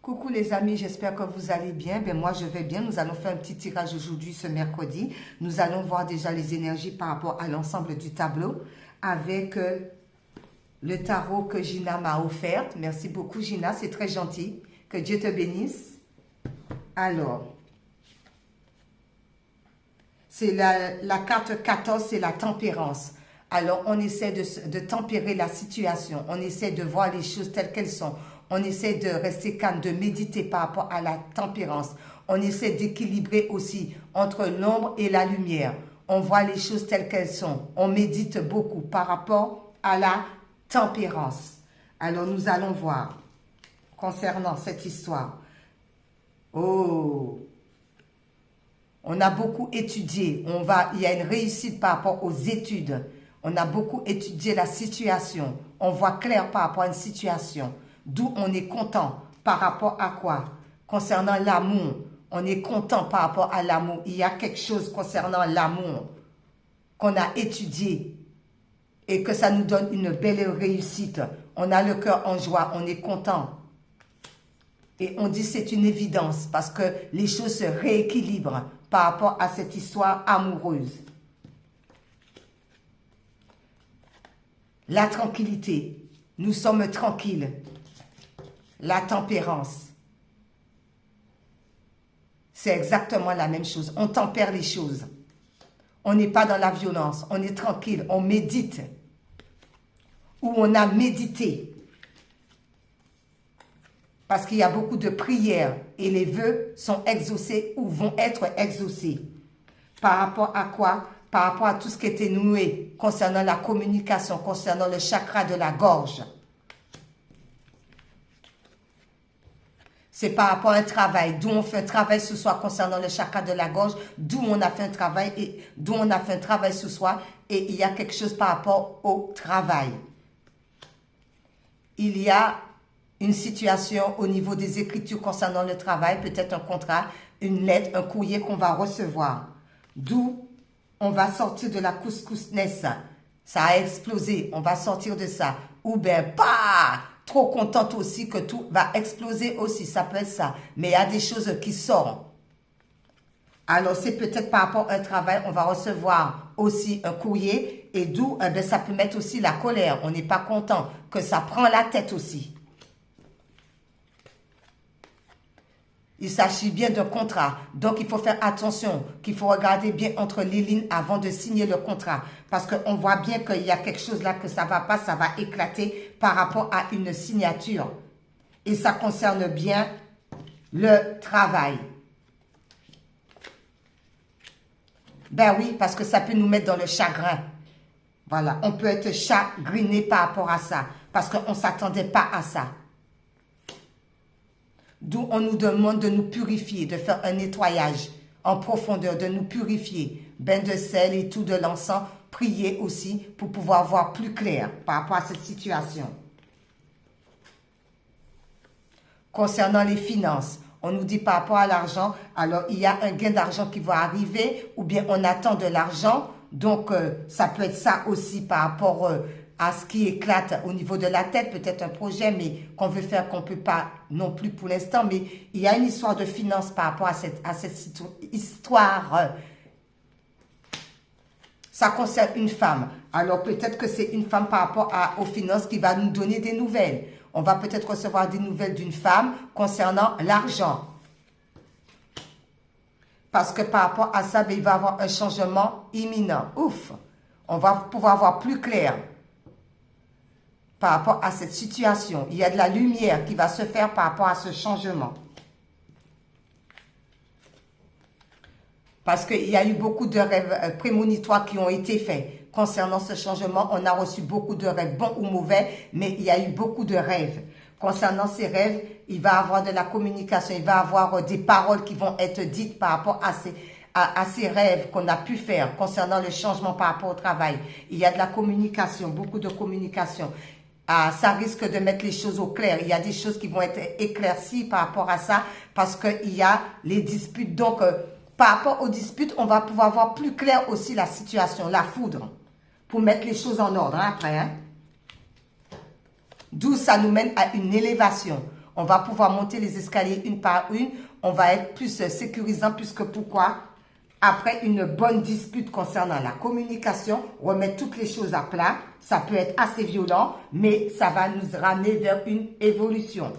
Coucou les amis, j'espère que vous allez bien. Ben moi je vais bien. Nous allons faire un petit tirage aujourd'hui ce mercredi. Nous allons voir déjà les énergies par rapport à l'ensemble du tableau avec le tarot que Gina m'a offert. Merci beaucoup Gina, c'est très gentil. Que Dieu te bénisse. Alors, c'est la carte 14, c'est la tempérance. Alors on essaie de tempérer la situation. On essaie de voir les choses telles qu'elles sont. On essaie de rester calme, de méditer par rapport à la tempérance. On essaie d'équilibrer aussi entre l'ombre et la lumière. On voit les choses telles qu'elles sont. On médite beaucoup par rapport à la tempérance. Alors nous allons voir concernant cette histoire. Oh, on a beaucoup étudié. Il y a une réussite par rapport aux études. On a beaucoup étudié la situation. On voit clair par rapport à une situation. D'où on est content par rapport à quoi? Concernant l'amour. On est content par rapport à l'amour. Il y a quelque chose concernant l'amour qu'on a étudié et que ça nous donne une belle réussite. On a le cœur en joie, on est content. Et on dit c'est une évidence parce que les choses se rééquilibrent par rapport à cette histoire amoureuse. La tranquillité. Nous sommes tranquilles. La tempérance. C'est exactement la même chose. On tempère les choses. On n'est pas dans la violence. On est tranquille. On médite. Ou on a médité. Parce qu'il y a beaucoup de prières. Et les vœux sont exaucés ou vont être exaucés. Par rapport à quoi? Par rapport à tout ce qui était noué. Concernant la communication. Concernant le chakra de la gorge. C'est par rapport à un travail, d'où on fait un travail ce soir concernant le chakra de la gorge, d'où on a fait un travail et d'où on a fait un travail ce soir et il y a quelque chose par rapport au travail. Il y a une situation au niveau des écritures concernant le travail, peut-être un contrat, une lettre, un courrier qu'on va recevoir. D'où on va sortir de la couscousness. Ça a explosé, on va sortir de ça. Ou bien pas! Trop contente aussi que tout va exploser aussi, ça peut être ça. Mais il y a des choses qui sortent. Alors, c'est peut-être par rapport à un travail, on va recevoir aussi un courrier et d'où ça peut mettre aussi la colère. On n'est pas content, que ça prend la tête aussi. Il s'agit bien d'un contrat. Donc, il faut faire attention, qu'il faut regarder bien entre les lignes avant de signer le contrat. Parce qu'on voit bien qu'il y a quelque chose là que ça ne va pas, ça va éclater par rapport à une signature. Et ça concerne bien le travail. Ben oui, parce que ça peut nous mettre dans le chagrin. Voilà, on peut être chagriné par rapport à ça. Parce qu'on ne s'attendait pas à ça. D'où on nous demande de nous purifier, de faire un nettoyage en profondeur, de nous purifier. Bain de sel et tout, de l'encens. Prier aussi pour pouvoir voir plus clair par rapport à cette situation. Concernant les finances, on nous dit par rapport à l'argent, alors il y a un gain d'argent qui va arriver ou bien on attend de l'argent. Donc, ça peut être ça aussi par rapport à ce qui éclate au niveau de la tête, peut-être un projet, mais qu'on veut faire, qu'on ne peut pas non plus pour l'instant. Mais il y a une histoire de finances par rapport à cette histoire. Ça concerne une femme. Alors, peut-être que c'est une femme par rapport aux finances qui va nous donner des nouvelles. On va peut-être recevoir des nouvelles d'une femme concernant l'argent. Parce que par rapport à ça, il va y avoir un changement imminent. Ouf! On va pouvoir voir plus clair par rapport à cette situation. Il y a de la lumière qui va se faire par rapport à ce changement. Parce qu'il y a eu beaucoup de rêves prémonitoires qui ont été faits. Concernant ce changement, on a reçu beaucoup de rêves, bons ou mauvais, mais il y a eu beaucoup de rêves. Concernant ces rêves, il va y avoir de la communication, il va y avoir des paroles qui vont être dites par rapport à ces rêves qu'on a pu faire concernant le changement par rapport au travail. Il y a de la communication, beaucoup de communication. Ça risque de mettre les choses au clair. Il y a des choses qui vont être éclaircies par rapport à ça parce qu'il y a les disputes. Donc, par rapport aux disputes, on va pouvoir voir plus clair aussi la situation, la foudre, pour mettre les choses en ordre après. D'où ça nous mène à une élévation. On va pouvoir monter les escaliers une par une. On va être plus sécurisant puisque pourquoi? Après une bonne dispute concernant la communication, remettre toutes les choses à plat, ça peut être assez violent, mais ça va nous ramener vers une évolution.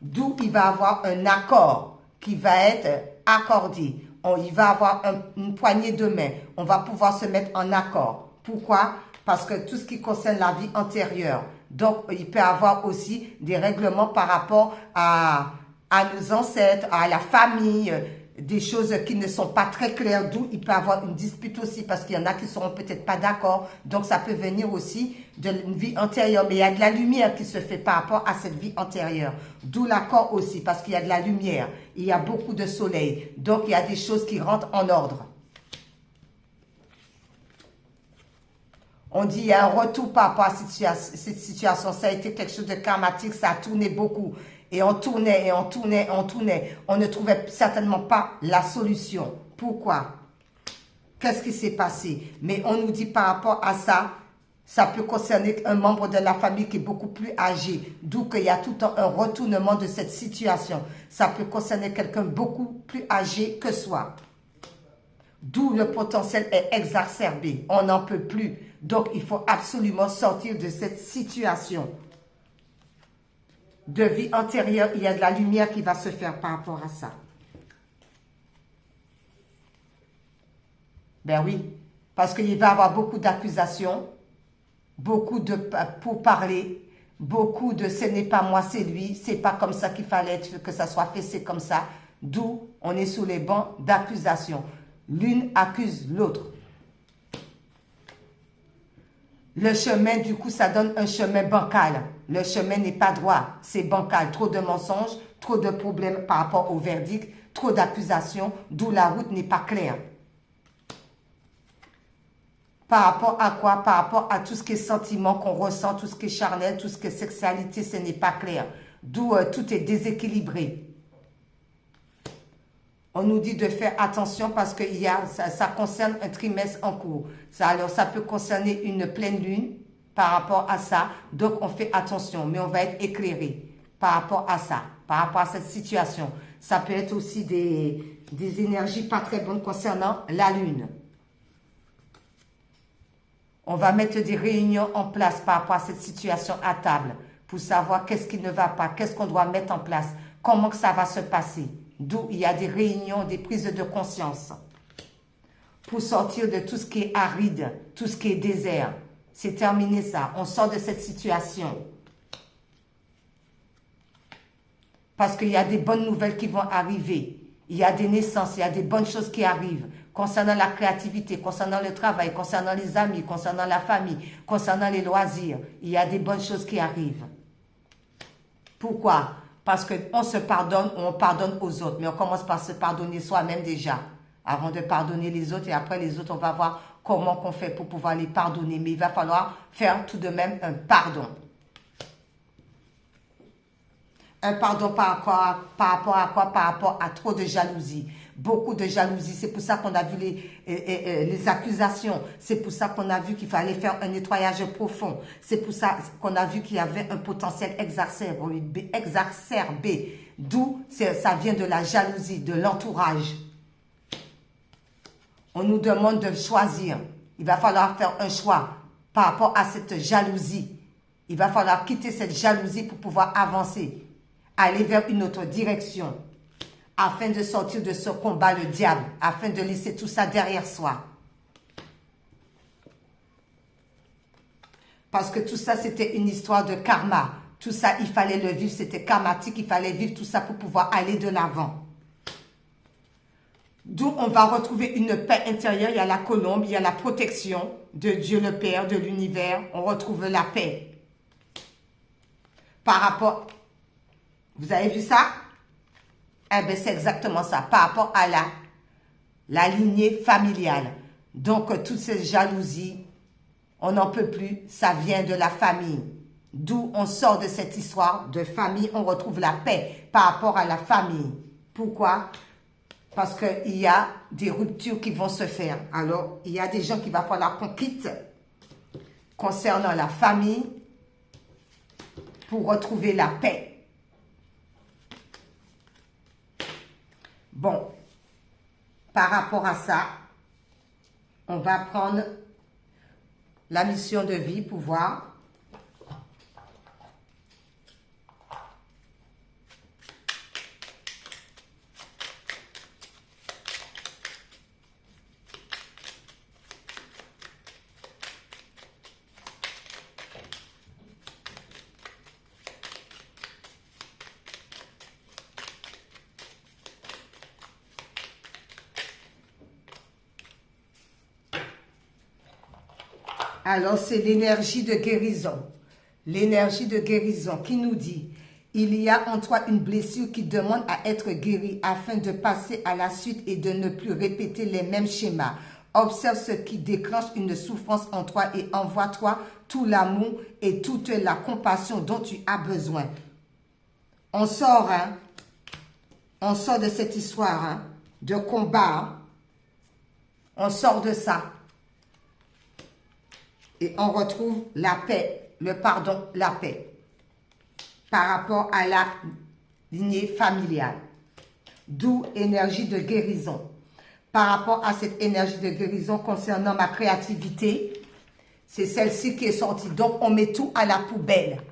D'où il va y avoir un accord qui va être accordé. Il va y avoir une poignée de main. On va pouvoir se mettre en accord. Pourquoi? Parce que tout ce qui concerne la vie antérieure. Donc, il peut y avoir aussi des règlements par rapport à nos ancêtres, à la famille, des choses qui ne sont pas très claires, d'où il peut y avoir une dispute aussi, parce qu'il y en a qui ne seront peut-être pas d'accord. Donc, ça peut venir aussi d'une vie antérieure. Mais il y a de la lumière qui se fait par rapport à cette vie antérieure. D'où l'accord aussi, parce qu'il y a de la lumière. Il y a beaucoup de soleil. Donc, il y a des choses qui rentrent en ordre. On dit qu'il y a un retour par rapport à cette situation. Ça a été quelque chose de karmatique, ça a tourné beaucoup. Et on tournait, et on tournait, et on tournait. On ne trouvait certainement pas la solution. Pourquoi? Qu'est-ce qui s'est passé? Mais on nous dit par rapport à ça, ça peut concerner un membre de la famille qui est beaucoup plus âgé. D'où qu'il y a tout le temps un retournement de cette situation. Ça peut concerner quelqu'un beaucoup plus âgé que soi. D'où le potentiel est exacerbé. On n'en peut plus. Donc, il faut absolument sortir de cette situation. De vie antérieure, il y a de la lumière qui va se faire par rapport à ça. Ben oui, parce qu'il va y avoir beaucoup d'accusations, beaucoup de pourparlers, beaucoup de ce n'est pas moi, c'est lui, c'est pas comme ça qu'il fallait que ça soit fait, c'est comme ça. D'où on est sous les bancs d'accusations. L'une accuse l'autre. Le chemin, du coup, ça donne un chemin bancal. Le chemin n'est pas droit, c'est bancal. Trop de mensonges, trop de problèmes par rapport au verdict, trop d'accusations, d'où la route n'est pas claire. Par rapport à quoi? Par rapport à tout ce qui est sentiment qu'on ressent, tout ce qui est charnel, tout ce qui est sexualité, ce n'est pas clair. D'où tout est déséquilibré. On nous dit de faire attention parce que ça concerne un trimestre en cours. Alors, ça peut concerner une pleine lune par rapport à ça. Donc, on fait attention, mais on va être éclairé par rapport à ça, par rapport à cette situation. Ça peut être aussi des énergies pas très bonnes concernant la lune. On va mettre des réunions en place par rapport à cette situation à table pour savoir qu'est-ce qui ne va pas, qu'est-ce qu'on doit mettre en place, comment que ça va se passer. D'où il y a des réunions, des prises de conscience pour sortir de tout ce qui est aride, tout ce qui est désert. C'est terminé ça. On sort de cette situation. Parce qu'il y a des bonnes nouvelles qui vont arriver. Il y a des naissances, il y a des bonnes choses qui arrivent. Concernant la créativité, concernant le travail, concernant les amis, concernant la famille, concernant les loisirs. Il y a des bonnes choses qui arrivent. Pourquoi? Parce qu'on se pardonne, on pardonne aux autres. Mais on commence par se pardonner soi-même déjà. Avant de pardonner les autres. Et après les autres, on va voir comment on fait pour pouvoir les pardonner. Mais il va falloir faire tout de même un pardon. Un pardon par rapport à quoi? Par rapport à trop de jalousie. Beaucoup de jalousie. C'est pour ça qu'on a vu les accusations. C'est pour ça qu'on a vu qu'il fallait faire un nettoyage profond. C'est pour ça qu'on a vu qu'il y avait un potentiel exacerbé. D'où ça vient de la jalousie, de l'entourage. On nous demande de choisir. Il va falloir faire un choix par rapport à cette jalousie. Il va falloir quitter cette jalousie pour pouvoir avancer. Aller vers une autre direction. Afin de sortir de ce combat, le diable, afin de laisser tout ça derrière soi. Parce que tout ça, c'était une histoire de karma. Tout ça, il fallait le vivre, c'était karmatique, il fallait vivre tout ça pour pouvoir aller de l'avant. D'où on va retrouver une paix intérieure, il y a la colombe, il y a la protection de Dieu le Père, de l'univers, on retrouve la paix. Par rapport, vous avez vu ça? Eh bien, c'est exactement ça, par rapport à la lignée familiale. Donc, toutes ces jalousies, on n'en peut plus, ça vient de la famille. D'où on sort de cette histoire de famille, on retrouve la paix par rapport à la famille. Pourquoi? Parce qu'il y a des ruptures qui vont se faire. Alors, il y a des gens qu'il va falloir qu'on quitte concernant la famille pour retrouver la paix. Bon, par rapport à ça, on va prendre la mission de vie pour voir. Alors, c'est l'énergie de guérison. L'énergie de guérison qui nous dit, il y a en toi une blessure qui demande à être guérie afin de passer à la suite et de ne plus répéter les mêmes schémas. Observe ce qui déclenche une souffrance en toi et envoie-toi tout l'amour et toute la compassion dont tu as besoin. On sort, hein? On sort de cette histoire, hein? De combat, hein? On sort de ça. Et on retrouve la paix, le pardon, la paix. Par rapport à la lignée familiale. D'où énergie de guérison. Par rapport à cette énergie de guérison concernant ma créativité, c'est celle-ci qui est sortie. Donc, on met tout à la poubelle.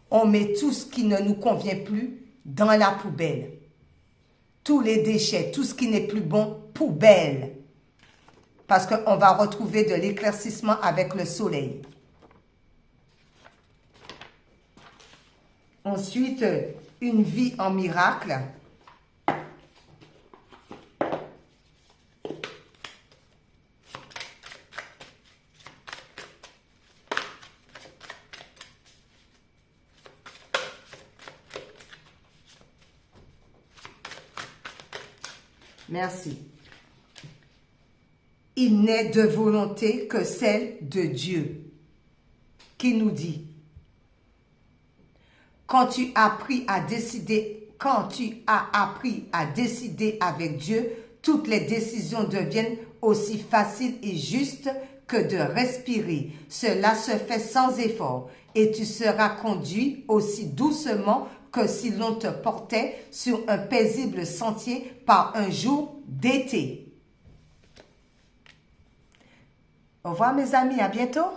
On met tout ce qui ne nous convient plus dans la poubelle. Tous les déchets, tout ce qui n'est plus bon, poubelle. Parce qu'on va retrouver de l'éclaircissement avec le soleil. Ensuite, une vie en miracle. Merci. Il n'est de volonté que celle de Dieu, qui nous dit, quand tu as appris à décider avec Dieu, toutes les décisions deviennent aussi faciles et justes que de respirer. Cela se fait sans effort et tu seras conduit aussi doucement que si l'on te portait sur un paisible sentier par un jour d'été. Au revoir mes amis, à bientôt.